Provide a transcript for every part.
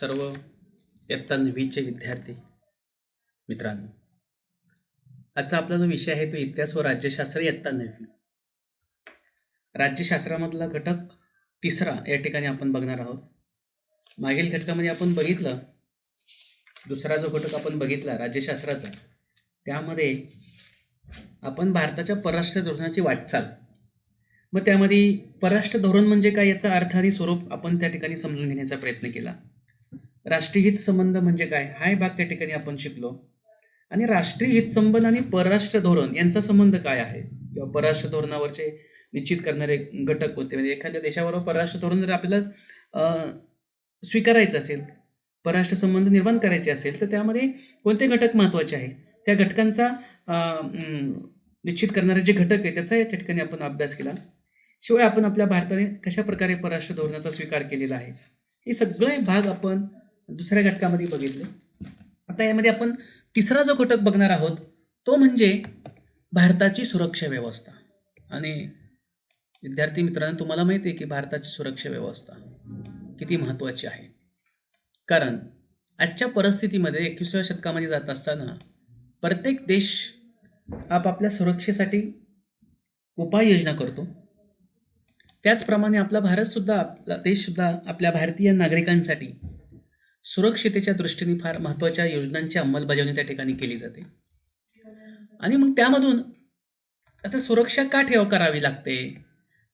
सर्व इयत्ता 9वीचे विद्यार्थी मित्रांनो, आजचा आपला जो विषय आहे तो इतिहास व राज्यशास्त्र इयत्ता 9वी. राज्यशास्त्रामधला घटक तिसरा या ठिकाणी आपण बघणार आहोत. मागील घटकामध्ये आपण बघितलं, दुसरा जो घटक आपण बघितला राज्यशास्त्राचा, त्यामध्ये आपण भारताच्या परराष्ट्र धोरणाची वाटचाल, मग त्यामध्ये परराष्ट्र धोरण म्हणजे काय याचा अर्थ आणि स्वरूप आपण त्या ठिकाणी समजून घेण्याचा प्रयत्न केला. राष्ट्रीय हित संबंध म्हणजे काय हा भाग त्या ठिकाणी आपण शिकलो. आणि राष्ट्रीय हित संबंध आणि परराष्ट्र धोरण यांचा संबंध काय आहे किंवा परराष्ट्र धोरणावरचे निश्चित करणारे घटक होते. म्हणजे एखाद्या देशाबरोबर परराष्ट्र धोरण जर आपल्याला स्वीकारायचं असेल, परराष्ट्र संबंध निर्माण करायचे असेल, तर त्यामध्ये कोणते घटक महत्त्वाचे आहेत, त्या घटकांचा निश्चित करणारे जे घटक आहे त्याचा या ठिकाणी आपण अभ्यास केला. शिवाय आपण आपल्या भारताने कशा प्रकारे परराष्ट्र धोरणाचा स्वीकार केलेला आहे हे सगळे भाग आपण दुसऱ्या घटकामध्ये बघितले. आता यामध्ये आपण तिसरा जो घटक बघणार आहोत तो म्हणजे भारताची सुरक्षा व्यवस्था. आणि विद्यार्थी मित्रांनो, तुम्हाला माहिती आहे की भारताची सुरक्षा व्यवस्था किती महत्त्वाची आहे. कारण आजच्या परिस्थितीमध्ये 21व्या शतकामध्ये जात असताना प्रत्येक देश आपापल्या सुरक्षेसाठी उपाययोजना करतो. त्याचप्रमाणे आपला भारतसुद्धा, आपला देशसुद्धा आपल्या भारतीय नागरिकांसाठी सुरक्षितेच्या दृष्टीने फार महत्त्वाच्या योजनांची अंमलबजावणी त्या ठिकाणी केली जाते. आणि मग त्यामधून आता सुरक्षा का करावी लागते,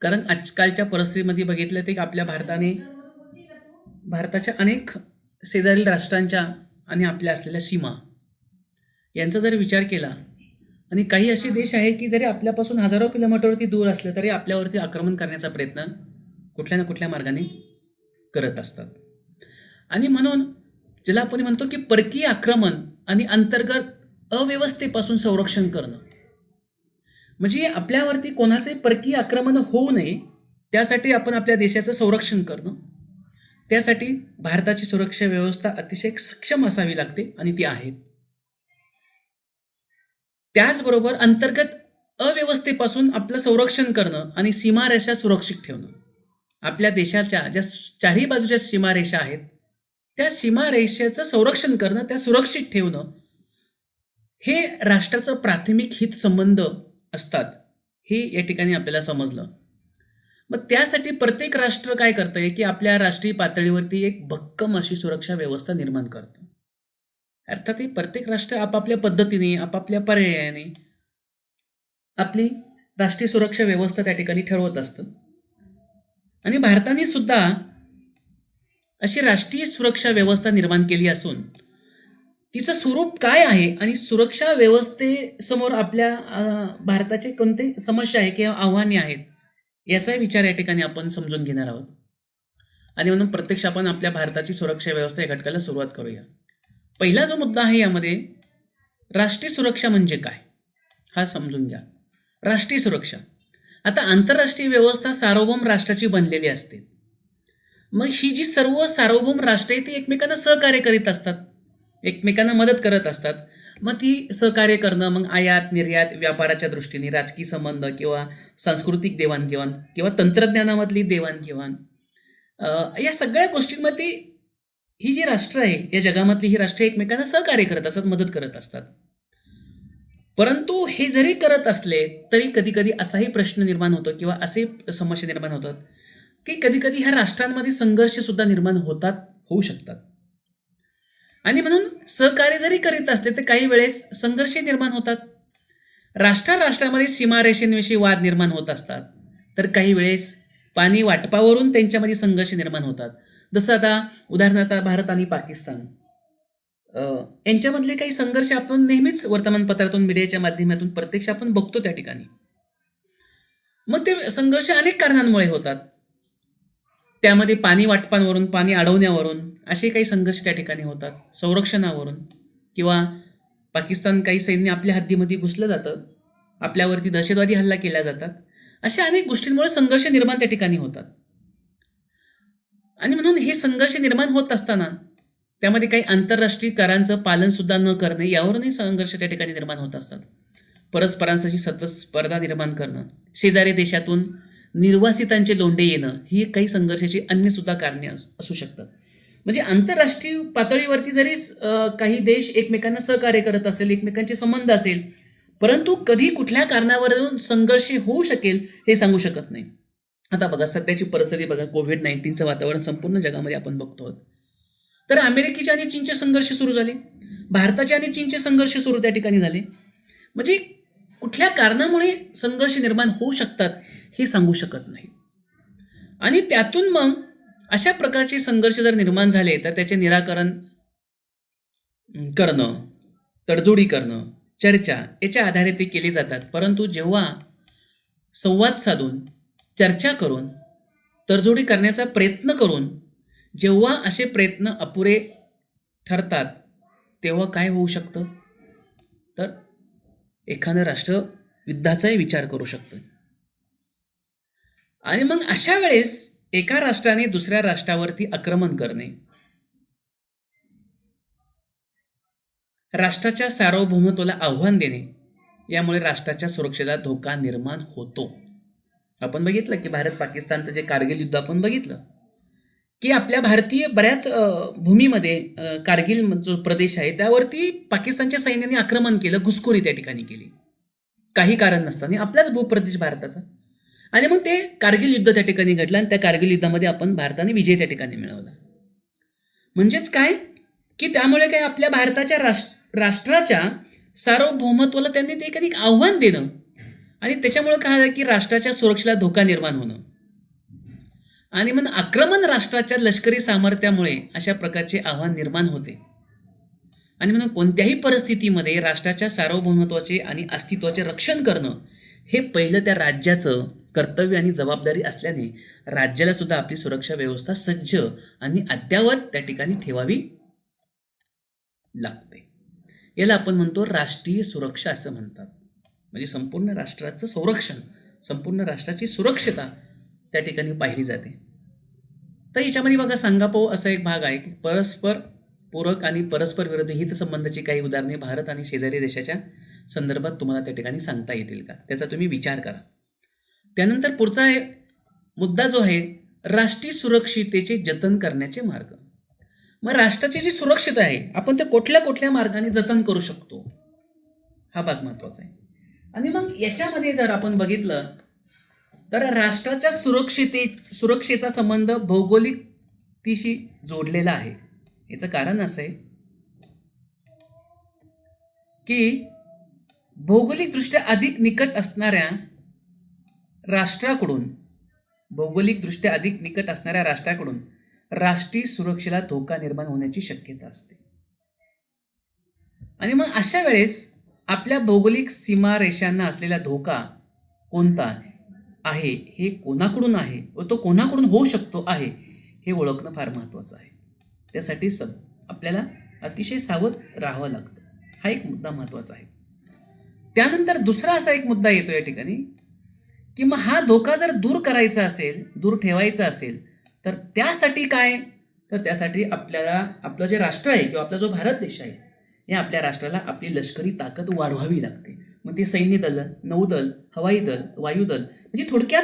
कारण आजकालच्या परिस्थितीमध्ये बघितलं ते की आपल्या भारताच्या अनेक शेजारील राष्ट्रांच्या आणि आपल्या असलेल्या सीमा यांचा जर विचार केला, आणि काही असे देश आहे की जरी आपल्यापासून हजारो किलोमीटरवरती दूर असले तरी आपल्यावरती आक्रमण करण्याचा प्रयत्न कुठल्या ना कुठल्या मार्गाने करत असतात. आणि म्हणून ज्याला आपण म्हणतो की परकीय आक्रमण आणि अंतर्गत अव्यवस्थेपासून संरक्षण करणं, म्हणजे आपल्यावरती कोणाचे परकीय आक्रमण होऊ नये त्यासाठी आपण आपल्या देशाचं संरक्षण करणं, त्यासाठी भारताची सुरक्षा व्यवस्था अतिशय सक्षम असावी लागते आणि ती आहे. त्याचबरोबर अंतर्गत अव्यवस्थेपासून आपलं संरक्षण करणं आणि सीमारेषा सुरक्षित ठेवणं. आपल्या देशाच्या ज्या चारही बाजूच्या सीमारेषा आहेत त्या सीमारेषेचं संरक्षण करणं, त्या सुरक्षित ठेवणं हे राष्ट्राचं प्राथमिक हित संबंध असतात, हे या ठिकाणी आपल्याला समजलं. मग त्यासाठी प्रत्येक राष्ट्र काय करतंय की आपल्या राष्ट्रीय पातळीवरती एक भक्कम अशी सुरक्षा व्यवस्था निर्माण करतं. अर्थात हे प्रत्येक राष्ट्र आपापल्या पद्धतीने, आपापल्या पर्यायाने आपली राष्ट्रीय सुरक्षा व्यवस्था त्या ठिकाणी ठरवत असतं. आणि भारताने सुद्धा अशी राष्ट्रीय सुरक्षा व्यवस्था निर्माण केली असून तिचं स्वरूप काय आहे आणि सुरक्षा व्यवस्थेसमोर आपल्या भारताचे कोणते समस्या आहे किंवा आव्हाने आहेत याचा विचार या ठिकाणी आपण समजून घेणार आहोत. आणि म्हणून प्रत्यक्ष आपण आपल्या भारताची सुरक्षा व्यवस्था या घटकाला सुरुवात करूया. पहिला जो मुद्दा आहे यामध्ये राष्ट्रीय सुरक्षा म्हणजे काय हा समजून घ्या. राष्ट्रीय सुरक्षा, आता आंतरराष्ट्रीय व्यवस्था सार्वभौम राष्ट्राची बनलेली असते. मग ही जी सर्व सार्वभौम राष्ट्र आहे ती एकमेकांना सहकार्य करीत असतात, एकमेकांना मदत करत असतात. मग ती सहकार्य करणं, मग आयात निर्यात, व्यापाराच्या दृष्टीने, राजकीय संबंध किंवा सांस्कृतिक देवाणघेवाण किंवा तंत्रज्ञानामधली देवाणघेवाण, या सगळ्या गोष्टींमध्ये ही जी राष्ट्र आहे या जगामधली ही राष्ट्र एकमेकांना सहकार्य करत असतात, मदत करत असतात. परंतु हे जरी करत असले तरी कधी कधी असाही प्रश्न निर्माण होतो किंवा असे समस्या निर्माण होतात की कधी कधी ह्या राष्ट्रांमध्ये संघर्ष सुद्धा निर्माण होऊ शकतात. आणि म्हणून सहकार्य जरी करीत असले तर काही वेळेस संघर्ष निर्माण होतात. राष्ट्रामध्ये सीमारेषेविषयी वाद निर्माण होत असतात, तर काही वेळेस पाणी वाटपावरून त्यांच्यामध्ये संघर्ष निर्माण होतात. जसं आता उदाहरणार्थ भारत आणि पाकिस्तान यांच्यामधले काही संघर्ष आपण नेहमीच वर्तमानपत्रातून, मीडियाच्या माध्यमातून प्रत्यक्ष आपण बघतो त्या ठिकाणी. मग ते संघर्ष अनेक कारणांमुळे होतात. त्यामध्ये पाणी वाटपांवरून, पाणी अडवण्यावरून असे काही संघर्ष त्या ठिकाणी होतात, संरक्षणावरून, किंवा पाकिस्तान काही सैन्य आपल्या हद्दीमध्ये घुसलं जातं, आपल्यावरती दहशतवादी हल्ला केला जातात. अशा अनेक गोष्टींमुळे संघर्ष निर्माण त्या ठिकाणी होतात. आणि म्हणून हे संघर्ष निर्माण होत असताना त्यामध्ये काही आंतरराष्ट्रीय करारांचं पालन सुद्धा न करणे यावरूनही संघर्ष त्या ठिकाणी निर्माण होत असतात. परस्परांसाठी सतत स्पर्धा निर्माण करणं, शेजारी देशातून निर्वासितांचे लोंढे येणं, ही काही संघर्षाची अन्य सुद्धा कारणे असू शकतात. म्हणजे आंतरराष्ट्रीय पातळीवरती जरी काही देश एकमेकांना सहकार्य करत असेल, एकमेकांचे संबंध असेल, परंतु कधी कुठल्या कारणावरून संघर्ष होऊ शकेल हे सांगू शकत नाही. आता बघा सध्याची परिस्थिती बघा, कोविड-19चं वातावरण संपूर्ण जगामध्ये आपण बघतो आहोत. तर अमेरिकेचे आणि चीनचे संघर्ष सुरू झाले, भारताचे आणि चीनचे संघर्ष सुरू त्या ठिकाणी झाले. म्हणजे कुठल्या कारणामुळे संघर्ष निर्माण होऊ शकतात हे सांगू शकत नाही. आणि त्यातून मग अशा प्रकारचे संघर्ष जर निर्माण झाले तर त्याचे निराकरण करणं, तडजोडी करणं, चर्चा याच्या आधारे ते केले जातात. परंतु जेव्हा संवाद साधून, चर्चा करून, तडजोडी करण्याचा प्रयत्न करून जेव्हा असे प्रयत्न अपुरे ठरतात तेव्हा काय होऊ शकतं, तर एखादं राष्ट्र युद्धाचाही विचार करू शकतं. आणि मग अशा वेळेस एका राष्ट्राने दुसऱ्या राष्ट्रावरती आक्रमण करणे, राष्ट्राच्या सार्वभौमत्वाला आव्हान देणे, यामुळे राष्ट्राच्या सुरक्षेला धोका निर्माण होतो. आपण बघितलं की भारत पाकिस्तानचं जे कारगिल युद्ध आपण बघितलं की आपल्या भारतीय बऱ्याच भूमीमध्ये कारगिल जो प्रदेश आहे त्यावरती पाकिस्तानच्या सैन्याने आक्रमण केलं, घुसखोरी त्या ठिकाणी केली काही कारण नसताना, आपलाच भूप्रदेश भारताचा. आणि मग ते कारगिल युद्ध त्या ठिकाणी घडलं आणि त्या कारगिल युद्धामध्ये आपण भारताने विजय त्या ठिकाणी मिळवला. म्हणजेच काय की त्यामुळे काय आपल्या भारताच्या राष्ट्राच्या सार्वभौमत्वाला त्यांनी ते एखादी आव्हान देणं आणि त्याच्यामुळे काय झालं की राष्ट्राच्या सुरक्षेला धोका निर्माण होणं आणि मग आक्रमण राष्ट्राच्या लष्करी सामर्थ्यामुळे अशा प्रकारचे आव्हान निर्माण होते. आणि म्हणून कोणत्याही परिस्थितीमध्ये राष्ट्राच्या सार्वभौमत्वाचे आणि अस्तित्वाचे रक्षण करणं हे पहिलं त्या राज्याचं कर्तव्य आणि जबाबदारी असल्याने राज्याला सुद्धा आपली सुरक्षा व्यवस्था सज्ज आणि अद्ययावत त्या ठिकाणी ठेवावी लागते. याला आपण म्हणतो राष्ट्रीय सुरक्षा असं म्हणतात. म्हणजे संपूर्ण राष्ट्राचं संरक्षण, संपूर्ण राष्ट्राची सुरक्षता त्या ठिकाणी पाहिली जाते. तर याच्यामध्ये बघा सांगापो असा एक भाग आहे की परस्पर पूरक आणि परस्पर विरोधी हितसंबंधाची काही उदाहरणे भारत आणि शेजारी देशाच्या संदर्भात तुम्हाला त्या ठिकाणी सांगता येतील का, त्याचा तुम्ही विचार करा. त्यानंतर पुढचा मुद्दा जो आहे राष्ट्रीय सुरक्षिततेचे जतन करण्याचे मार्ग. मग राष्ट्राची जी सुरक्षितता आहे आपण ते कुठल्या कुठल्या मार्गाने जतन करू शकतो हा भाग महत्वाचा आहे. आणि मग याच्यामध्ये जर आपण बघितलं तर राष्ट्राच्या सुरक्षेचा संबंध भौगोलिकतेशी जोडलेला आहे. याचं कारण असं आहे की भौगोलिकदृष्ट्या अधिक निकट असणाऱ्या राष्ट्राकडून राष्ट्रीय सुरक्षेला धोका निर्माण होण्याची शक्यता असते. आणि मग अशा वेळेस आपल्या भौगोलिक सीमारेषांना असलेला धोका कोणता आहे, हे कोणाकडून आहे व तो कोणाकडून होऊ शकतो आहे हे ओळखणं फार महत्त्वाचं आहे. त्यासाठी आपल्याला अतिशय सावध राहावं लागतं. हा एक मुद्दा महत्त्वाचा आहे. त्यानंतर दुसरा असा एक मुद्दा येतो या ठिकाणी की मग हा धोका जर दूर करायचा असेल, दूर ठेवायचा असेल तर त्यासाठी काय, तर त्यासाठी आपल्याला आपलं जे राष्ट्र आहे किंवा आपला जो भारत देश आहे या आपल्या राष्ट्राला आपली लष्करी ताकद वाढवावी लागते. मग ते सैन्य दल, नौदल, हवाई दल, वायुदल, म्हणजे थोडक्यात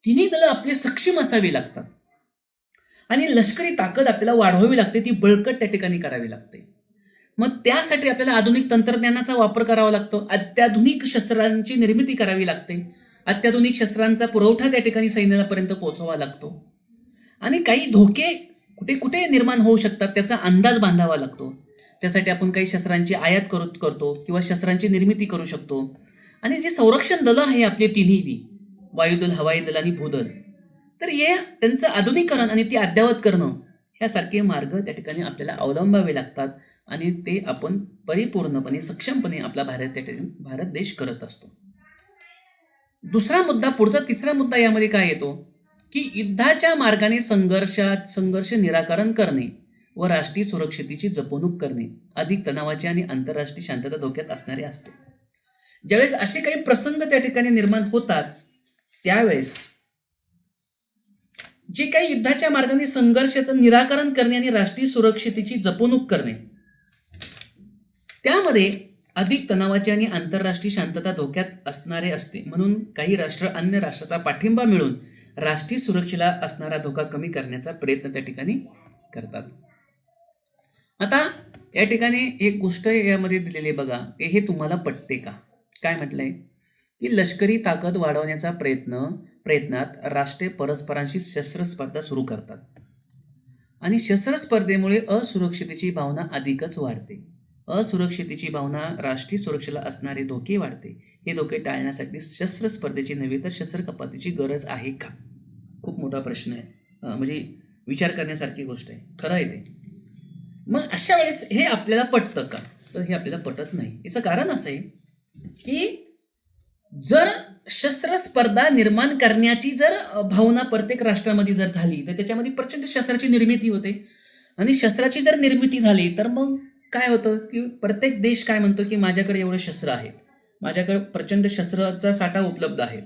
तिन्ही दलं आपले सक्षम असावी लागतात आणि लष्करी ताकद आपल्याला वाढवावी लागते, ती बळकट त्या ठिकाणी करावी लागते. मग त्यासाठी आपल्याला आधुनिक तंत्रज्ञानाचा वापर करावा लागतो, अत्याधुनिक शस्त्रांची निर्मिती करावी लागते, अत्याधुनिक शस्त्रांचा पुरवठा त्या ठिकाणी सैन्यापर्यंत पोहोचवावा लागतो आणि काही धोके कुठे कुठे निर्माण होऊ शकतात त्याचा अंदाज बांधावा लागतो. त्यासाठी आपण काही शस्त्रांची आयात करतो किंवा शस्त्रांची निर्मिती करू शकतो. आणि जे संरक्षण दलं आहे आपले तिन्ही वायुदल, हवाई दल आणि भूदल, तर हे त्यांचं आधुनिकीकरण आणि ती अद्ययावत करणं ह्यासारखे मार्ग त्या ठिकाणी आपल्याला अवलंबावे लागतात आणि ते आपण परिपूर्णपणे सक्षमपणे आपला भारत देश करत असतो. दुसरा मुद्दा, पुढचा तिसरा मुद्दा यामध्ये काय येतो की युद्धाच्या मार्गाने संघर्ष निराकरण करणे व राष्ट्रीय सुरक्षिततेची जपणूक करणे अधिक तणावाचे आणि आंतरराष्ट्रीय शांतता धोक्यात असणारे असते. ज्यावेळेस असे काही प्रसंग त्या ठिकाणी निर्माण होतात त्यावेळेस जे काही युद्धाच्या मार्गाने संघर्षाचं निराकरण करणे आणि राष्ट्रीय सुरक्षिततेची जपणूक करणे त्यामध्ये अधिक तणावाचे आणि आंतरराष्ट्रीय शांतता धोक्यात असणारे असते. म्हणून काही राष्ट्र अन्य राष्ट्राचा पाठिंबा मिळून राष्ट्रीय सुरक्षेला असणारा धोका कमी करण्याचा प्रयत्न त्या ठिकाणी करतात. आता या ठिकाणी एक गोष्ट यामध्ये दिलेली आहे बघा, हे तुम्हाला पटते का? काय म्हटलंय की लष्करी ताकद वाढवण्याचा प्रयत्नात राष्ट्रे परस्परांशी शस्त्र स्पर्धा सुरू करतात आणि शस्त्र स्पर्धेमुळे असुरक्षिततेची भावना अधिकच वाढते. असुरक्षिततेची भावना राष्ट्रीय सुरक्षेला असणारे धोके वाढते. हे धोके टाळण्यासाठी शस्त्र स्पर्धेची नव्हे तर शस्त्र कपातीची गरज आहे का? खूप मोठा प्रश्न आहे. म्हणजे विचार करण्यासारखी गोष्ट आहे. खरं आहे ते. मग अशा वेळेस हे आपल्याला पटतं का? तर हे आपल्याला पटत नाही. याचं कारण असं आहे की जर शस्त्र स्पर्धा निर्माण करण्याची जर भावना प्रत्येक राष्ट्रामध्ये जर झाली तर त्याच्यामध्ये प्रचंड शस्त्राची निर्मिती होते आणि शस्त्राची जर निर्मिती झाली तर मग काय होतं की प्रत्येक देश काय म्हणतो की माझ्याकडे एवढे शस्त्र आहेत, माझ्याकडे प्रचंड शस्त्राचा साठा उपलब्ध आहे.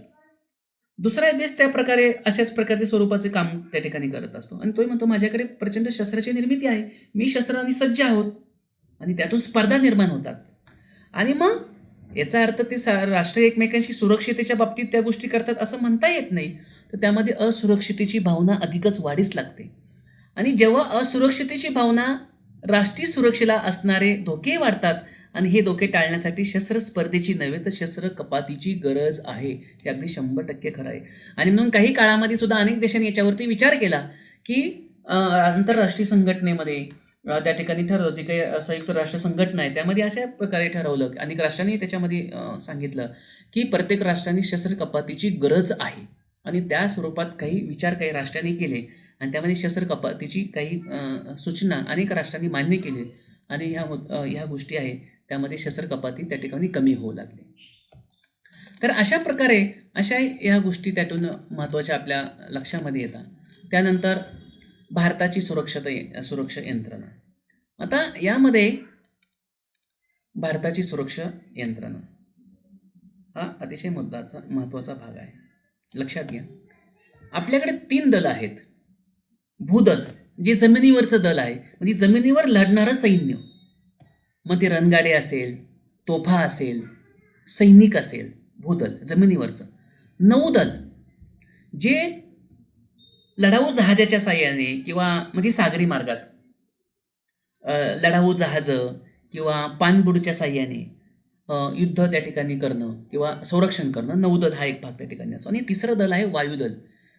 दुसरा देश त्या प्रकारे अशाच प्रकारचे स्वरूपाचे काम त्या ठिकाणी करत असतो आणि तोही म्हणतो माझ्याकडे प्रचंड शस्त्राची निर्मिती आहे, मी शस्त्रांनी सज्ज आहोत आणि त्यातून स्पर्धा निर्माण होतात. आणि मग याचा अर्थ ते राष्ट्र एकमेकांशी सुरक्षितेच्या बाबतीत त्या गोष्टी करतात असं म्हणता येत नाही. तर त्यामध्ये असुरक्षितेची भावना अधिकच वाढीस लागते आणि जेव्हा असुरक्षितेची भावना राष्ट्रीय सुरक्षेला असणारे धोके वाढतात आणि हे धोके टाळण्यासाठी शस्त्र स्पर्धेची नव्हे तर शस्त्र कपातीची गरज आहे. हे अगदी 100% खरं आहे. आणि म्हणून काही काळामध्ये सुद्धा अनेक देशांनी याच्यावरती विचार केला की आंतरराष्ट्रीय संघटनेमध्ये त्या ठिकाणी ठरवलं, जे काही संयुक्त राष्ट्र संघटना आहे त्यामध्ये अशा प्रकारे ठरवलं. अनेक राष्ट्रांनी त्याच्यामध्ये सांगितलं की प्रत्येक राष्ट्राने शस्त्र कपातीची गरज आहे आणि त्या स्वरूपात काही राष्ट्रांनी केले आणि त्यामध्ये शस्त्र कपातीची काही सूचना अनेक राष्ट्रांनी मान्य केली आणि ह्या गोष्टी आहे त्यामध्ये शस्त्र कपाती त्या ठिकाणी कमी होऊ लागली. तर अशा प्रकारे ह्या गोष्टी त्यातून महत्त्वाच्या आपल्या लक्षामध्ये येतात. त्यानंतर भारताची सुरक्षा यंत्रणा. आता यामध्ये भारताची सुरक्षा यंत्रणा हा अतिशय महत्त्वाचा भाग आहे. लक्षात घ्या, आपल्याकडे 3 दल आहेत. भूदल जे जमिनीवरचं दल आहे, म्हणजे जमिनीवर लढणारं सैन्य, मग ते रणगाडे असेल, तोफा असेल, सैनिक असेल, भूदल जमिनीवरचं. नौदल जे लढाऊ जहाजाच्या साह्याने किंवा म्हणजे सागरी मार्गात लढाऊ जहाजं किंवा पाणबुडीच्या साह्याने युद्ध त्या ठिकाणी करणं किंवा संरक्षण करणं, नौदल हा एक भाग त्या ठिकाणी असतो. आणि तिसरं दल आहे वायुदल,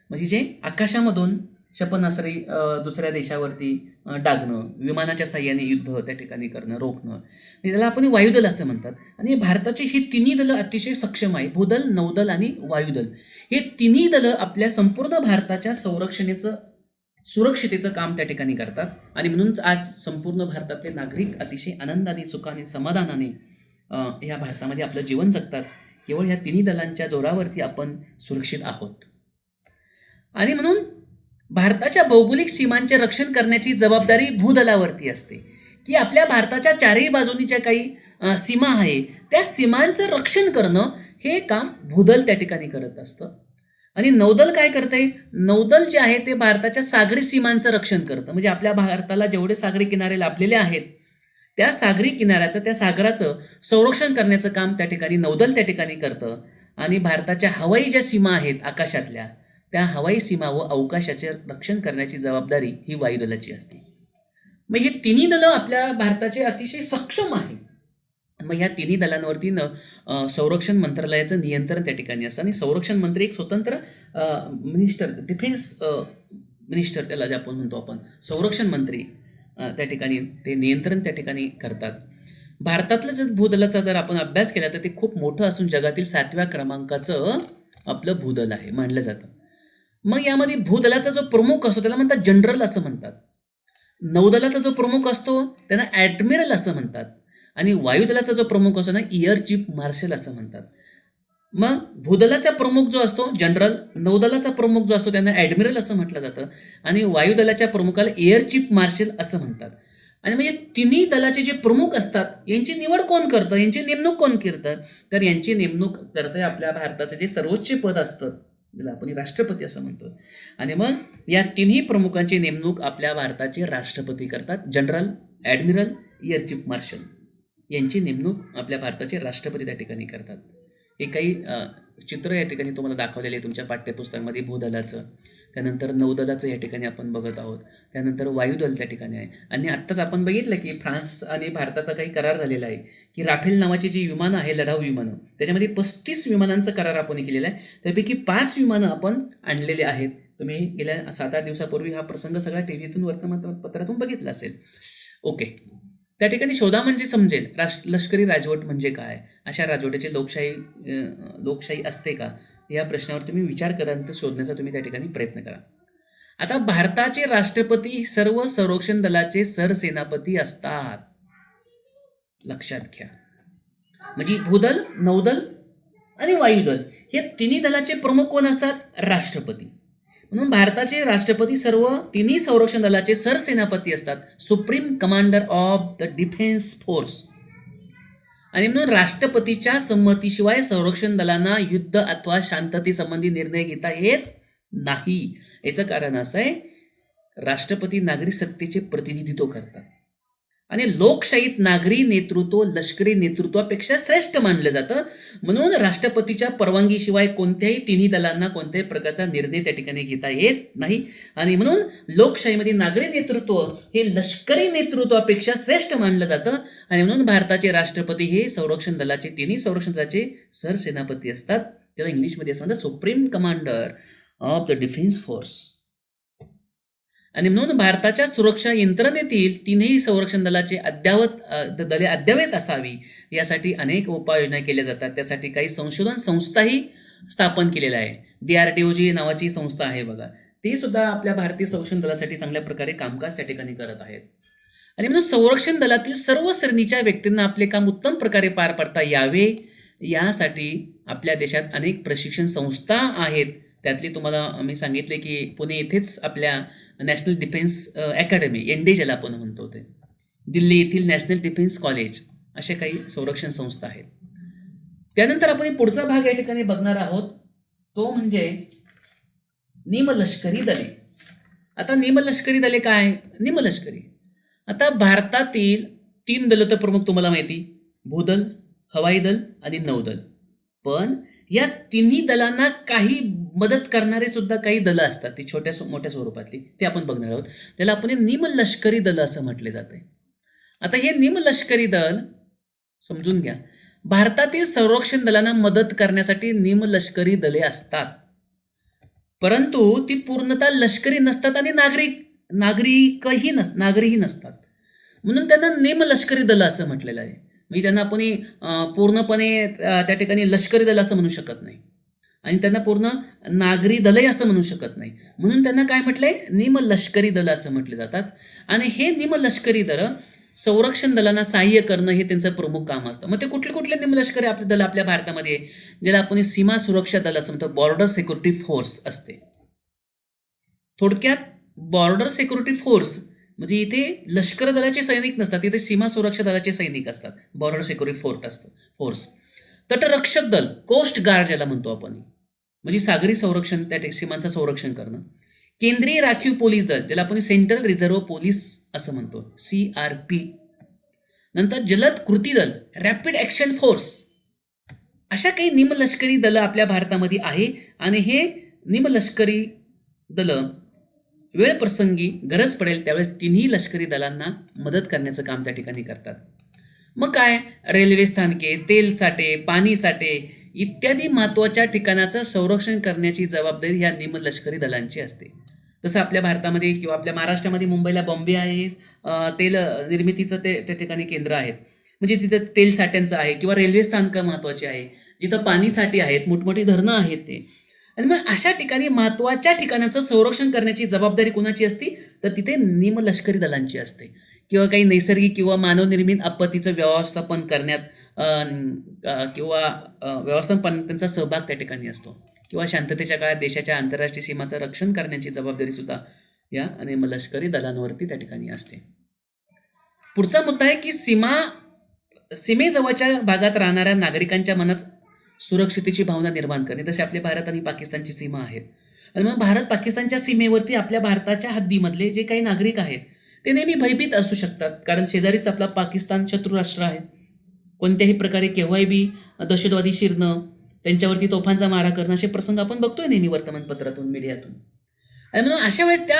म्हणजे जे आकाशामधून क्षेपणास्त्रे दुसऱ्या देशावरती डागणं, विमानाच्या साह्याने युद्ध त्या ठिकाणी करणं, रोखणं, त्याला आपण वायुदल असं म्हणतात. आणि भारताची ही तिन्ही दलं अतिशय सक्षम आहे. भूदल, नौदल आणि वायुदल हे तिन्ही दलं आपल्या संपूर्ण भारताच्या सुरक्षितेचं काम त्या ठिकाणी करतात. आणि म्हणून आज संपूर्ण भारतातले नागरिक अतिशय आनंदाने, सुखाने, समाधानाने ह्या भारतामध्ये आपलं जीवन जगतात. केवळ ह्या तिन्ही दलांच्या जोरावरती आपण सुरक्षित आहोत. आणि म्हणून भारताच्या भौगोलिक सीमांचे रक्षण करण्याची जबाबदारी भूदलावरती असते की आपल्या भारताच्या चारही बाजूनी ज्या काही सीमा आहे त्या सीमांचं रक्षण करणं हे काम भूदल त्या ठिकाणी करत असतं. आणि नौदल काय करतंय? नौदल जे आहे ते भारताच्या सागरी सीमांचं रक्षण करतं. म्हणजे आपल्या भारताला जेवढे सागरी किनारे लाभलेले आहेत त्या सागरी किनाऱ्याचं, त्या सागराचं संरक्षण करण्याचं काम त्या ठिकाणी नौदल त्या ठिकाणी करतं. आणि भारताच्या हवाई ज्या सीमा आहेत आकाशातल्या, त्या हवाई सीमा व अवकाशाचे रक्षण करण्याची जबाबदारी ही वायुदलाची असते. मग हे तिन्ही दलं आपल्या भारताचे अतिशय सक्षम आहे. मग ह्या तिन्ही दलांवरती संरक्षण मंत्रालयाचं नियंत्रण त्या ठिकाणी असतं. आणि संरक्षण मंत्री एक स्वतंत्र मिनिस्टर, डिफेन्स मिनिस्टर त्याला जे आपण म्हणतो आपण, संरक्षण मंत्री त्या ठिकाणी ते नियंत्रण त्या ठिकाणी करतात. भारतातलं जर भूदलाचा जर आपण अभ्यास केला तर ते खूप मोठं असून जगातील 7व्या क्रमांकाचं आपलं भूदल आहे मानलं जातं. मग यामध्ये भूदलाचा जो प्रमुख असतो त्याला म्हणतात जनरल असं म्हणतात. नौदलाचा जो प्रमुख असतो त्यांना ॲडमिरल असं म्हणतात. आणि वायुदलाचा जो प्रमुख असतो ना एअर चीफ मार्शल असं म्हणतात. मग भूदलाचा प्रमुख जो असतो जनरल, नौदलाचा प्रमुख जो असतो त्यांना ॲडमिरल असं म्हटलं जातं आणि वायुदलाच्या प्रमुखाला एअर चीफ मार्शल असं म्हणतात. आणि म्हणजे तिन्ही दलाचे जे प्रमुख असतात यांची निवड कोण करतं, यांची नेमणूक कोण करतं? तर यांची नेमणूक करतं आपल्या भारताचं जे सर्वोच्च पद असतं ज्याला आपण राष्ट्रपती असं म्हणतो. आणि मग या तिन्ही प्रमुखांची नेमणूक आपल्या भारताचे राष्ट्रपती करतात. General, admiral, air chief marshal यांची नेमणूक आपल्या भारताचे राष्ट्रपती त्या ठिकाणी करतात. हे काही चित्र या ठिकाणी तुम्हाला दाखवलेले आहे तुमच्या पाठ्यपुस्तकामध्ये भूदलाचं. त्यानंतर नौदलाचं या ठिकाणी आपण बघत आहोत, त्यानंतर वायुदल त्या ठिकाणी आहे. आणि आत्ताच आपण बघितलं की फ्रान्स आणि भारताचा काही करार झालेला आहे की राफेल नावाची जी विमानं आहे, लढाऊ विमानं, त्याच्यामध्ये 35 विमानांचा करार आपण केलेला आहे. त्यापैकी 5 विमानं आपण आणलेले आहेत. तुम्ही गेल्या 7-8 दिवसापूर्वी हा प्रसंग सगळा टीव्हीतून वर्तमानपत्रातून बघितला असेल. ओके, त्या ठिकाणी शोधा म्हणजे समजेल लष्करी राजवट म्हणजे काय, अशा राजवटीची लोकशाही असते का, या प्रश्नावर तुम्ही विचार करा आणि शोधण्याचा तुम्ही त्या ठिकाणी प्रयत्न करा. आता भारताचे राष्ट्रपती सर्व संरक्षण दलाचे सरसेनापती असतात, लक्षात घ्या. म्हणजे भूदल, नौदल आणि वायुदल हे तिन्ही दलाचे प्रमुख कोण असतात? राष्ट्रपती. म्हणून भारताचे राष्ट्रपती सर्व तिन्ही संरक्षण दलाचे सरसेनापती असतात, supreme commander of the defence force. आणि म्हणून राष्ट्रपतीच्या संमतीशिवाय संरक्षण दलांना युद्ध अथवा शांततेसंबंधी निर्णय घेता येत नाही. याचं कारण असं आहे, राष्ट्रपती नागरी सत्तेचे प्रतिनिधित्व करतात आणि लोकशाहीत नागरी नेतृत्व लष्करी नेतृत्वापेक्षा श्रेष्ठ मानलं जातं. म्हणून राष्ट्रपतीच्या परवानगीशिवाय कोणत्याही तिन्ही दलांना कोणत्याही प्रकारचा निर्णय त्या ठिकाणी घेता येत नाही. आणि म्हणून लोकशाहीमध्ये नागरी नेतृत्व हे लष्करी नेतृत्वापेक्षा श्रेष्ठ मानलं जातं. आणि म्हणून भारताचे राष्ट्रपती हे संरक्षण दलाचे तिन्ही संरक्षण दलाचे सरसेनापती असतात. त्याला इंग्लिशमध्ये असं म्हणतात supreme commander of the defence force. आणि म्हणून भारताच्या सुरक्षा यंत्रणेतील तिन्ही संरक्षण दलाचे दले अद्ययावत असावी यासाठी अनेक उपाययोजना केल्या जातात. त्यासाठी काही संशोधन संस्थाही स्थापन केलेल्या आहे. DRDO नावाची संस्था आहे बघा, ती सुद्धा आपल्या भारतीय संरक्षण दलासाठी चांगल्या प्रकारे कामकाज त्या ठिकाणी करत आहेत. आणि म्हणून संरक्षण दलातील सर्व श्रेणीच्या व्यक्तींना आपले काम उत्तम प्रकारे पार पाडता यावे यासाठी आपल्या देशात अनेक प्रशिक्षण संस्था आहेत. त्यातली तुम्हाला मी सांगितले की पुणे येथेच आपल्या नॅशनल डिफेन्स अकॅडमी, ND ज्याला आपण म्हणतो ते, दिल्ली येथील नॅशनल डिफेन्स कॉलेज, अशा काही संरक्षण संस्था आहेत. त्यानंतर आपण पुढचा भाग या ठिकाणी बघणार आहोत, तो म्हणजे निमलष्करी दले. आता निमलष्करी दले काय? निमलष्करी, आता भारतातील 3 दल तर प्रमुख तुम्हाला माहिती, भूदल, हवाई दल आणि नौदल. पण या तिन्ही दलांना काही मदत करणारे सुद्धा काही दलं असतात, ती छोट्या मोठ्या स्वरूपातली, ते आपण बघणार आहोत. त्याला आपण निमलष्करी दल असं म्हटले जाते. आता हे निमलष्करी दल समजून घ्या, भारतातील संरक्षण दलांना मदत करण्यासाठी निमलष्करी दले असतात, परंतु ती पूर्णतः लष्करी नसतात आणि नागरीही नसतात. म्हणून त्यांना निमलष्करी दल असं म्हटलेलं आहे. म्हणजे त्यांना आपण पूर्णपणे त्या ठिकाणी लष्करी दल असं म्हणू शकत नाही आणि त्यांना पूर्ण नागरी दलही असं म्हणू शकत नाही. म्हणून त्यांना काय म्हटलंय? निमलष्करी दल असं म्हटले जातात. आणि हे निमलष्करी दल संरक्षण दलांना सहाय्य करणं हे त्यांचं प्रमुख काम असतं. मग ते कुठले निमलष्करी आपले दल आपल्या भारतामध्ये, ज्याला आपण सीमा सुरक्षा दल असं म्हणतो, बॉर्डर सिक्युरिटी फोर्स असते. थोडक्यात बॉर्डर सिक्युरिटी फोर्स म्हणजे इथे लष्कर दलाचे सैनिक नसतात, इथे सीमा सुरक्षा दलाचे सैनिक असतात, बॉर्डर सिक्युरिटी फोर्स. तटरक्षक दल, कोस्ट गार्ड ज्याला म्हणतो आपण, म्हणजे सागरी संरक्षण, त्या सीमांचं संरक्षण करणं. केंद्रीय राखीव पोलीस दल, ज्याला आपण सेंट्रल रिझर्व्ह पोलीस असं म्हणतो, CRP. नंतर जलद कृती दल, रॅपिड ॲक्शन फोर्स. अशा काही निमलष्करी दलं आपल्या भारतामध्ये आहे. आणि हे निमलष्करी दलं वेळ प्रसंगी गरज पडेल त्यावेळेस तिन्ही लष्करी दलांना मदत करण्याचं काम त्या ठिकाणी करतात. मग काय, रेल्वे स्थानके, तेल साठे, पाणी साठे इत्यादी महत्त्वाच्या ठिकाणाचं संरक्षण करण्याची जबाबदारी ह्या निमलष्करी दलांची असते. जसं आपल्या भारतामध्ये किंवा आपल्या महाराष्ट्रामध्ये मुंबईला बॉम्बे आहे, तेल निर्मितीचं त्या ठिकाणी केंद्र आहेत, म्हणजे तिथं तेल साठ्यांचं आहे, किंवा रेल्वे स्थानकं महत्त्वाची आहे, जिथं पाणी साठे आहेत, मोठमोठी धरणं आहेत ते. आणि मग अशा ठिकाणी महत्त्वाच्या ठिकाणाचं संरक्षण करण्याची जबाबदारी कोणाची असते? तर तिथे निमलष्करी दलांची असते. किंवा काही नैसर्गिक किंवा मानवनिर्मित आपत्तीचं व्यवस्थापन करण्यात किंवा व्यवस्थापन त्यांचा सहभाग त्या ठिकाणी असतो. किंवा शांततेच्या काळात देशाच्या आंतरराष्ट्रीय सीमाचं रक्षण करण्याची जबाबदारी सुद्धा या निमलष्करी दलांवरती त्या ठिकाणी असते. पुढचा मुद्दा आहे की सीमेजवळच्या भागात राहणाऱ्या नागरिकांच्या मनात सुरक्षितेची भावना निर्माण करणे. जसे आपले भारत आणि पाकिस्तानची सीमा आहेत, आणि मग भारत पाकिस्तानच्या सीमेवरती आपल्या भारताच्या हद्दीमधले जे काही नागरिक आहेत ते नेहमी भयभीत असू शकतात, कारण शेजारीच आपला पाकिस्तान शत्रू राष्ट्र आहे. कोणत्याही प्रकारे केव्हाही बी दहशतवादी शिरणं, त्यांच्यावरती तोफांचा मारा करणं, असे प्रसंग आपण बघतोय नेहमी वर्तमानपत्रातून, मीडियातून. आणि म्हणून अशा वेळेस त्या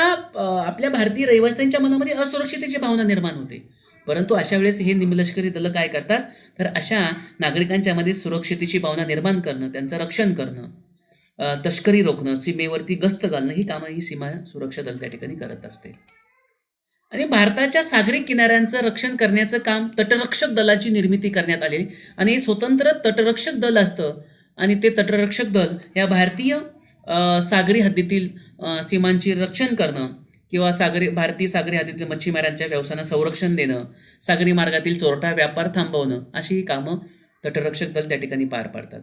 आपल्या भारतीय रहिवाशांच्या मनामध्ये असुरक्षिततेची भावना निर्माण होते. परंतु अशा वेळेस हे निमलष्करी दलं काय करतात, तर अशा नागरिकांच्या मध्ये सुरक्षितेची भावना निर्माण करणं, त्यांचं रक्षण करणं, तस्करी रोखणं, सीमेवरती गस्त घालणं ही कामं ही सीमा सुरक्षा दल त्या ठिकाणी करत असते. आणि भारताच्या सागरी किनाऱ्यांचं रक्षण करण्याचं काम तटरक्षक दलाची निर्मिती करण्यात आली आणि हे स्वतंत्र तटरक्षक दल असतं आणि ते तटरक्षक दल या भारतीय सागरी हद्दीतील सीमांची रक्षण करणं किंवा भारतीय सागरी हद्दीतील मच्छीमारांच्या व्यवसायांना संरक्षण देणं, सागरी मार्गातील चोरटा व्यापार थांबवणं अशी ही कामं तटरक्षक दल त्या ठिकाणी पार पाडतात.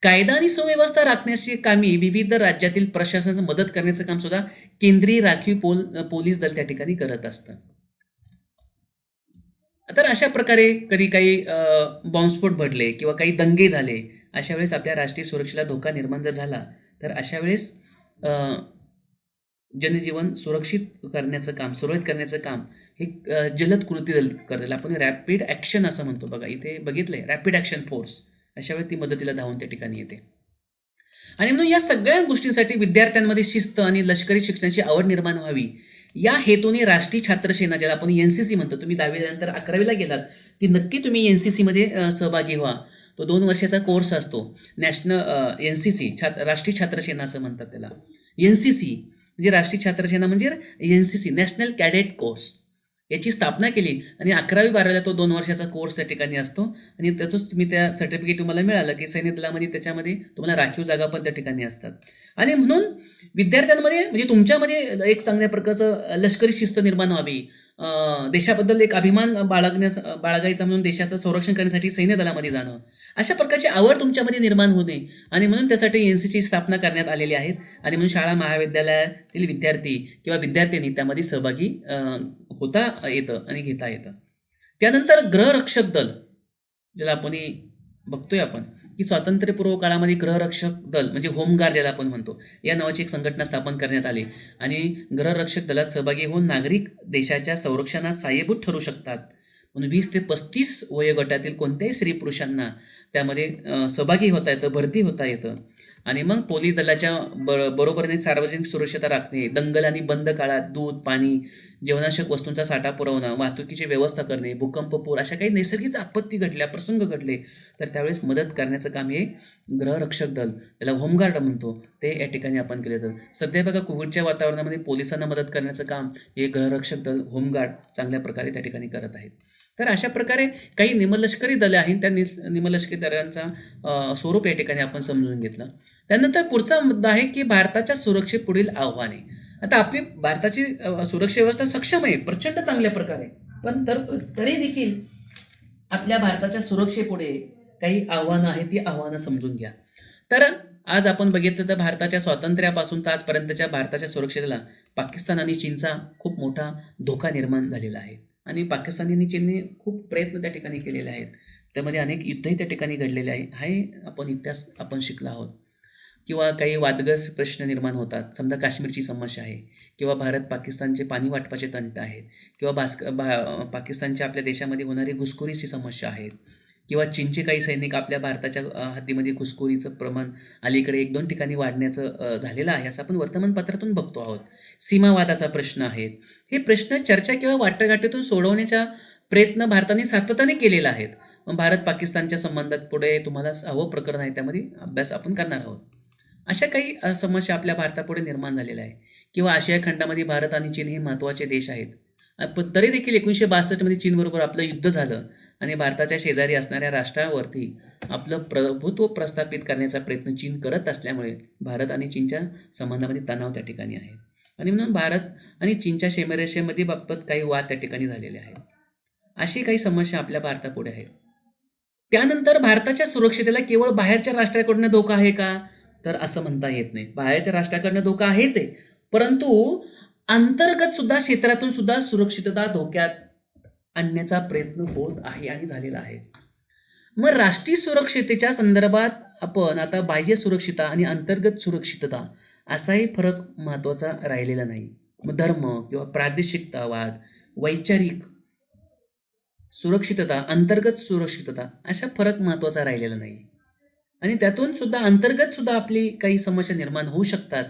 कायदा आणि सुव्यवस्था राखण्याची कामी विविध राज्यातील प्रशासनाचं मदत करण्याचं काम सुद्धा केंद्रीय राखीव पोलीस दल त्या ठिकाणी करत असतं. तर अशा प्रकारे कधी काही बॉम्बस्फोट घडले किंवा काही दंगे झाले, अशा वेळेस आपल्या राष्ट्रीय सुरक्षेला धोका निर्माण जर झाला तर अशा वेळेस जनजीवन सुरक्षित करण्याचं काम, सुरळीत करण्याचं काम हे जलद कृती दल करतील. आपण रॅपिड ॲक्शन असं म्हणतो बघा, इथे बघितलंय रॅपिड ॲक्शन फोर्स. अशा वेळी ती मदतीला धावून त्या ठिकाणी येते. आणि म्हणून या सगळ्या गोष्टींसाठी विद्यार्थ्यांमध्ये शिस्त आणि लष्करी शिक्षणाची आवड निर्माण व्हावी या हेतूने राष्ट्रीय छात्र सेना, ज्याला आपण एनसीसी म्हणतो, तुम्ही 10वी नंतर 11वीला गेलात की नक्की तुम्ही एनसीसी मध्ये सहभागी व्हा. तो 2 वर्षाचा कोर्स असतो. नॅशनल एनसीसी राष्ट्रीय छात्र सेना असं म्हणतात त्याला. एनसीसी म्हणजे राष्ट्रीय छात्र सेना म्हणजे एनसीसी नॅशनल कॅडेट कोर्स, याची स्थापना केली आणि 11वी-12वीला तो 2 वर्षाचा कोर्स त्या ठिकाणी असतो आणि त्यातच तुम्ही त्या सर्टिफिकेट तुम्हाला मिळालं की सैन्य दलामध्ये त्याच्यामध्ये तुम्हाला राखीव जागा पण त्या ठिकाणी असतात. आणि म्हणून विद्यार्थ्यांमध्ये म्हणजे तुमच्यामध्ये एक चांगल्या प्रकारचं लष्करी शिस्त निर्माण व्हावी, देशाबद्दल एक अभिमान बाळगायचा म्हणून देशाचं संरक्षण करण्यासाठी सैन्य दलामध्ये जाणं, अशा प्रकारची आवड तुमच्यामध्ये निर्माण होणे आणि म्हणून त्यासाठी एनसीसी स्थापना करण्यात आलेली आहेत. आणि म्हणून शाळा महाविद्यालयातील विद्यार्थी किंवा विद्यार्थ्यांनी त्यामध्ये सहभागी होता येतं आणि घेता येतं. त्यानंतर गृहरक्षक दल, ज्याला आपण बघतोय आपण की स्वातंत्र्यपूर्व काळामध्ये गृहरक्षक दल म्हणजे होमगार्ड ज्याला आपण म्हणतो, या नावाची एक संघटना स्थापन करण्यात आली आणि गृहरक्षक दलात सहभागी होऊन नागरिक देशाच्या संरक्षणात सहाय्यभूत ठरू शकतात. म्हणून 20 ते 35 वयोगटातील कोणत्याही स्त्री पुरुषांना त्यामध्ये सहभागी होता येतं, भरती होता येतं. आणि मग पोलीस दलाच्या बरोबरीने सार्वजनिक सुरक्षता राखणे, दंगल आणि बंद काळात दूध, पाणी, जीवनावश्यक वस्तूंचा साठा पुरवणं, वाहतुकीची व्यवस्था करणे, भूकंप, पूर अशा काही नैसर्गिक आपत्ती घडल्या, प्रसंग घडले तर त्यावेळेस मदत करण्याचं काम हे गृहरक्षक दल, याला होमगार्ड म्हणतो, ते या ठिकाणी आपण केलं जातं. सध्या बघा कोविडच्या वातावरणामध्ये पोलिसांना मदत करण्याचं काम हे गृहरक्षक दल, होमगार्ड चांगल्या प्रकारे त्या ठिकाणी करत आहेत. तर अशा प्रकारे काही निमलष्करी दले आहेत, त्या निमलष्करी दलांचा स्वरूप या ठिकाणी आपण समजून घेतलं. त्यानंतर पुढचा मुद्दा आहे की भारताच्या सुरक्षेपुढील आव्हाने. आता आपली भारताची सुरक्षा व्यवस्था सक्षम आहे प्रचंड चांगल्या प्रकारे, पण तरी देखील आपल्या भारताच्या सुरक्षेपुढे काही आव्हानं आहेत, ती आव्हानं समजून घ्या. तर आज आपण बघितलं तर भारताच्या स्वातंत्र्यापासून तर आजपर्यंतच्या भारताच्या सुरक्षेला पाकिस्तान आणि चीनचा खूप मोठा धोका निर्माण झालेला आहे आणि पाकिस्तान आणि चीनने खूप प्रयत्न त्या ठिकाणी केलेले आहेत. त्यामध्ये अनेक युद्धही त्या ठिकाणी घडलेले आहे आपण इतिहास आपण शिकला आहोत. किंवा काही वादग्रस्त प्रश्न निर्माण होतात, समजा काश्मीरची समस्या आहे किंवा भारत पाकिस्तानचे पाणी वाटपाचे तंट आहेत किंवा पाकिस्तानच्या आपल्या देशामध्ये होणारी घुसखोरीची समस्या आहेत किंवा चीनचे काही सैनिक आपल्या भारताच्या हद्दीमध्ये घुसखोरीचं प्रमाण अलीकडे 1-2 ठिकाणी वाढण्याचं झालेलं आहे, असं आपण वर्तमानपत्रातून बघतो आहोत. सीमावादाचा प्रश्न आहेत. हे प्रश्न चर्चा किंवा वाटाघाटीतून सोडवण्याचा प्रयत्न भारताने सातत्याने केलेला आहे. मग भारत पाकिस्तानच्या संबंधात पुढे तुम्हाला हवं प्रकरण आहे, त्यामध्ये अभ्यास आपण करणार आहोत. अशा काही समस्या आपल्या भारतापुढे निर्माण झालेल्या आहे. किंवा आशिया खंडामध्ये भारत आणि चीन हे महत्त्वाचे देश आहेत. पण तरी देखील 1962 चीनबरोबर आपलं युद्ध झालं आणि भारताच्या शेजारी असणाऱ्या राष्ट्रावरती आपलं प्रभुत्व प्रस्थापित करण्याचा प्रयत्न चीन करत असल्यामुळे भारत आणि चीनच्या संबंधामध्ये तणाव त्या ठिकाणी आहे आणि म्हणून भारत आणि चीनच्या सीमारेषेमध्ये बाबत काही वाद त्या ठिकाणी झालेले आहेत. अशी काही समस्या आपल्या भारतापुढे आहेत. त्यानंतर भारताच्या सुरक्षितेला केवळ बाहेरच्या राष्ट्राकडून धोका आहे का, तर असं म्हणता येत नाही. बाहेरच्या राष्ट्राकडनं धोका आहेच आहे, परंतु अंतर्गत सुद्धा क्षेत्रातून सुद्धा सुरक्षितता धोक्यात आणण्याचा प्रयत्न होत आहे आणि झालेला आहे. मग राष्ट्रीय सुरक्षिततेच्या संदर्भात आपण आता बाह्य सुरक्षितता आणि अंतर्गत सुरक्षितता असाही फरक महत्त्वाचा राहिलेला नाही. मग धर्म किंवा प्रादेशिकतावाद, वैचारिक सुरक्षितता, अंतर्गत सुरक्षितता अशा फरक महत्त्वाचा राहिलेला नाही आणि त्यातून सुद्धा अंतर्गत सुद्धा आपली काही समस्या निर्माण होऊ शकतात.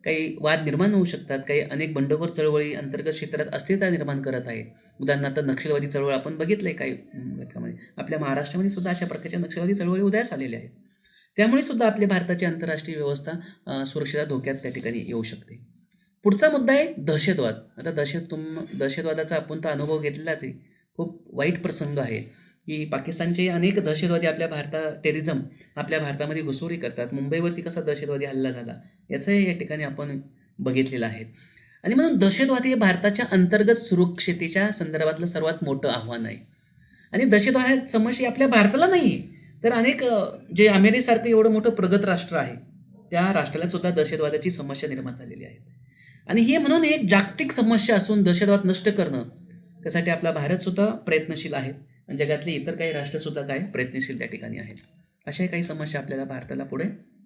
काही वाद निर्माण होऊ शकतात, काही अनेक बंडखोर चळवळी अंतर्गत क्षेत्रात अस्थिरता निर्माण करत आहे. उदाहरणार्थ नक्षलवादी चळवळ आपण बघितलं आहे काही घटकामध्ये. आपल्या महाराष्ट्रामध्ये सुद्धा अशा प्रकारच्या नक्षलवादी चळवळी उदयास आलेल्या आहेत. त्यामुळे सुद्धा आपली भारताची आंतरराष्ट्रीय व्यवस्था सुरक्षेच्या धोक्यात त्या ठिकाणी येऊ शकते. पुढचा मुद्दा आहे दहशतवाद. आता दहशतवादाचा आपण तर अनुभव घेतलेलाच आहे. खूप वाईट प्रसंग आहे की पाकिस्तानचे अनेक दहशतवादी टेररिझम आपल्या भारतामध्ये घुसखोरी करतात. मुंबईवरती कसा दहशतवादी हल्ला झाला याचंही या ठिकाणी आपण बघितलेलं आहे. आणि म्हणून दहशतवाद हे भारताच्या अंतर्गत सुरक्षिततेच्या संदर्भातलं सर्वात मोठं आव्हान आहे. आणि दहशतवाद समस्या आपल्या भारताला नाही आहे, तर अनेक जे अमेरिकेसारखं एवढं मोठं प्रगत राष्ट्र आहे त्या राष्ट्राला सुद्धा दहशतवादाची समस्या निर्माण झालेली आहे. आणि हे म्हणून एक जागतिक समस्या असून दहशतवाद नष्ट करणं त्यासाठी आपला भारत सुद्धा प्रयत्नशील आहे आणि जगातले इतर काही राष्ट्रसुद्धा काय प्रयत्नशील त्या ठिकाणी आहेत. अशा काही समस्या आपल्याला भारताला पुढे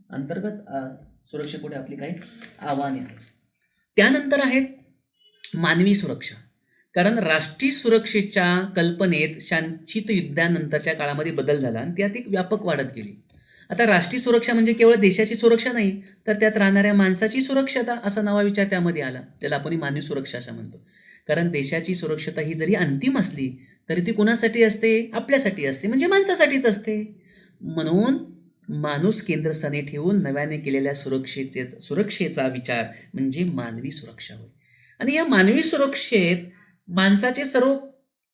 अंतर्गत सुरक्षेपुढे आपली काही आव्हाने आहेत. त्यानंतर आहेत मानवी सुरक्षा. कारण राष्ट्रीय सुरक्षेच्या कल्पनेत शीतयुद्धानंतरच्या काळामध्ये बदल झाला आणि ती अधिक व्यापक वाढत गेली. आता राष्ट्रीय सुरक्षा म्हणजे केवळ देशाची सुरक्षा नाही, तर त्यात राहणाऱ्या माणसाची सुरक्षता असा नवा विचार त्यामध्ये आला. त्याला आपण मानवी सुरक्षा असं म्हणतो. कारण देशाची सुरक्षता ही जरी अंतिम असली तरी ती कुणासाठी असते? आपल्यासाठी असते, म्हणजे माणसासाठीच असते. म्हणून माणूस केंद्रस्थानी ठेवून नव्याने केलेल्या सुरक्षेचा विचार म्हणजे मानवी सुरक्षा होय. आणि या मानवी सुरक्षेत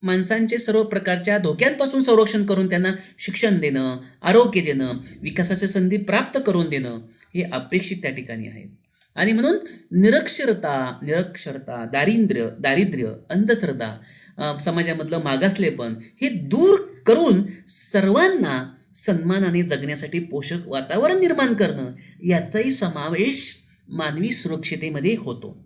माणसांचे सर्व प्रकारच्या धोक्यांपासून संरक्षण करून त्यांना शिक्षण देणं, आरोग्य देणं, विकासाच्या संधी प्राप्त करून देणं हे अपेक्षित त्या ठिकाणी आहे. आणि म्हणून निरक्षरता, दारिद्र्य, अंधश्रद्धा, समाजामधलं मागासलेपण हे दूर करून सर्वांना सन्मानाने जगण्यासाठी पोषक वातावरण निर्माण करणं याचाही समावेश मानवी सुरक्षतेमध्ये होतो.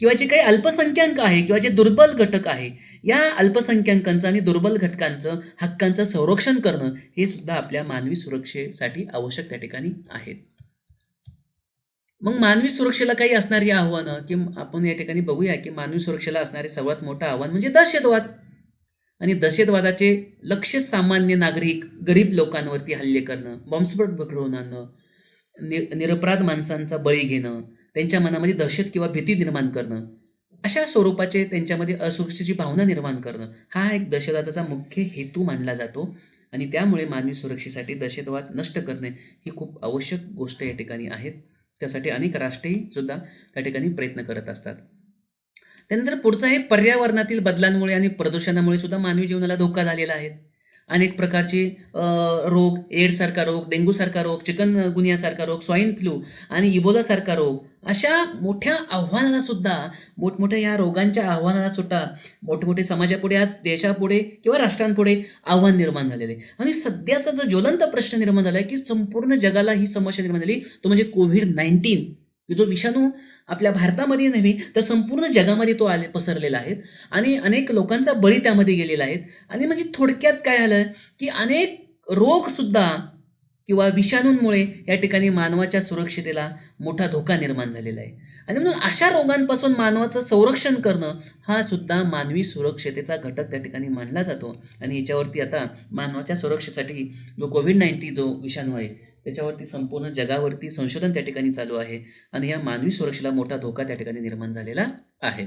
किंवा जे काही अल्पसंख्याक आहे किंवा जे दुर्बल घटक आहे या अल्पसंख्याकांचं आणि दुर्बल घटकांचं हक्कांचं संरक्षण करणं हे सुद्धा आपल्या मानवी सुरक्षेसाठी आवश्यक त्या ठिकाणी आहेत. मग मानवी सुरक्षेला काही असणारी आव्हानं की आपण या ठिकाणी बघूया की मानवी सुरक्षेला असणारे सर्वात मोठं आव्हान म्हणजे दहशतवाद. आणि दहशतवादाचे लक्ष्य सामान्य नागरिक, गरीब लोकांवरती हल्ले करणं, बॉम्बस्फोट घडवून आणणं, निरपराध माणसांचा बळी घेणं, त्यांच्या मनामध्ये दहशत किंवा भीती निर्माण करणं, अशा स्वरूपाचे त्यांच्यामध्ये असुरक्षेची भावना निर्माण करणं हा एक दहशतवादाचा मुख्य हेतू मानला जातो. आणि त्यामुळे मानवी सुरक्षेसाठी दहशतवाद नष्ट करणे ही खूप आवश्यक गोष्ट या ठिकाणी आहेत. त्यासाठी अनेक राष्ट्रही सुद्धा त्या ठिकाणी प्रयत्न करत असतात. त्यानंतर पुढचं आहे पर्यावरणातील बदलांमुळे आणि प्रदूषणामुळे सुद्धा मानवी जीवनाला धोका झालेला आहे. अनेक प्रकारचे रोग, एड्ससारखा रोग, डेंग्यूसारखा रोग, चिकनगुनियासारखा रोग, स्वाईन फ्लू आणि इबोलासारखा रोग अशा मोठ्या आव्हानाला सुद्धा मोठमोठ्या या रोगांच्या आव्हानाला सुद्धा मोठमोठे समाजापुढे, आज देशापुढे किंवा राष्ट्रांपुढे आव्हान निर्माण झालेले. आणि सध्याचा जो ज्वलंत प्रश्न निर्माण झाला आहे की संपूर्ण जगाला ही समस्या निर्माण झाली तो म्हणजे कोविड-19. जो विषाणू आपल्या भारतामध्ये नव्हे तर संपूर्ण जगामध्ये तो पसरलेला आहे आणि अनेक लोकांचा बळी त्यामध्ये गेलेला आहे. आणि म्हणजे थोडक्यात काय झालं की अनेक रोग सुद्धा किंवा विषाणूंमुळे या ठिकाणी मानवाच्या सुरक्षितेला मोठा धोका निर्माण झालेला आहे. आणि म्हणून अशा रोगांपासून मानवाचं संरक्षण करणं हा सुद्धा मानवी सुरक्षतेचा घटक त्या ठिकाणी मानला जातो. आणि याच्यावरती आता मानवाच्या सुरक्षेसाठी जो कोविड-19 जो विषाणू आहे त्याच्यावरती संपूर्ण जगावरती संशोधन त्या ठिकाणी चालू आहे आणि या मानवी सुरक्षेला मोठा धोका त्या ठिकाणी निर्माण झालेला आहे.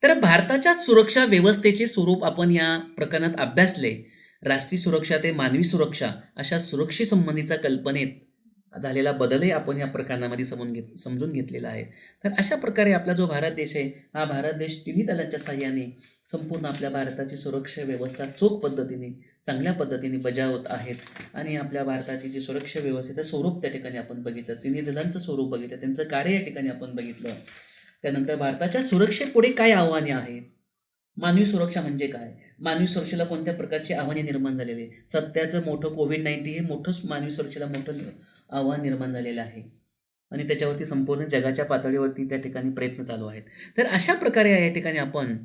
तर भारताच्या सुरक्षा व्यवस्थेचे स्वरूप आपण या प्रकरणात अभ्यासले. राष्ट्रीय सुरक्षा ते मानवी सुरक्षा अशा सुरक्षेसंबंधीचा कल्पनेत झालेला बदलही आपण या प्रकरणामध्ये समजून घेतलेला आहे. तर अशा प्रकारे आपला जो भारत देश आहे हा भारत देश तिन्ही दलांच्या साह्याने संपूर्ण आपल्या भारताची सुरक्षा व्यवस्था चोख पद्धतीने, चांगल्या पद्धतीने बजावत आहेत. आणि आपल्या भारताची जी सुरक्षा व्यवस्थेचं स्वरूप त्या ठिकाणी आपण बघितलं, तिन्ही दलांचं स्वरूप बघितलं, त्यांचं कार्य या ठिकाणी आपण बघितलं. त्यानंतर भारताच्या सुरक्षेपुढे काय आव्हाने आहेत, मानवी सुरक्षा म्हणजे काय, मानवी सुरक्षेला कोणत्या प्रकारची आव्हाने निर्माण झालेली, सध्याचं मोठं कोविड-19 हे मोठंच मानवी सुरक्षेला मोठं आव्हान निर्माण झालेलं आहे आणि त्याच्यावरती संपूर्ण जगाच्या पातळीवरती त्या ठिकाणी प्रयत्न चालू आहेत. तर अशा प्रकारे या ठिकाणी आपण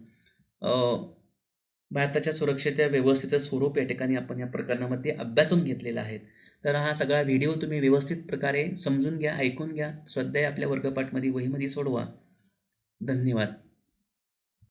भारताच्या सुरक्षेच्या व्यवस्थेचं स्वरूप या ठिकाणी आपण या प्रकरणामध्ये अभ्यासून घेतलेला आहे. तर हा सगळा व्हिडिओ तुम्ही व्यवस्थित प्रकारे समजून घ्या, ऐकून घ्या, स्वाध्याय आपल्या वर्गपाठमध्ये वहीमध्ये सोडवा. धन्यवाद.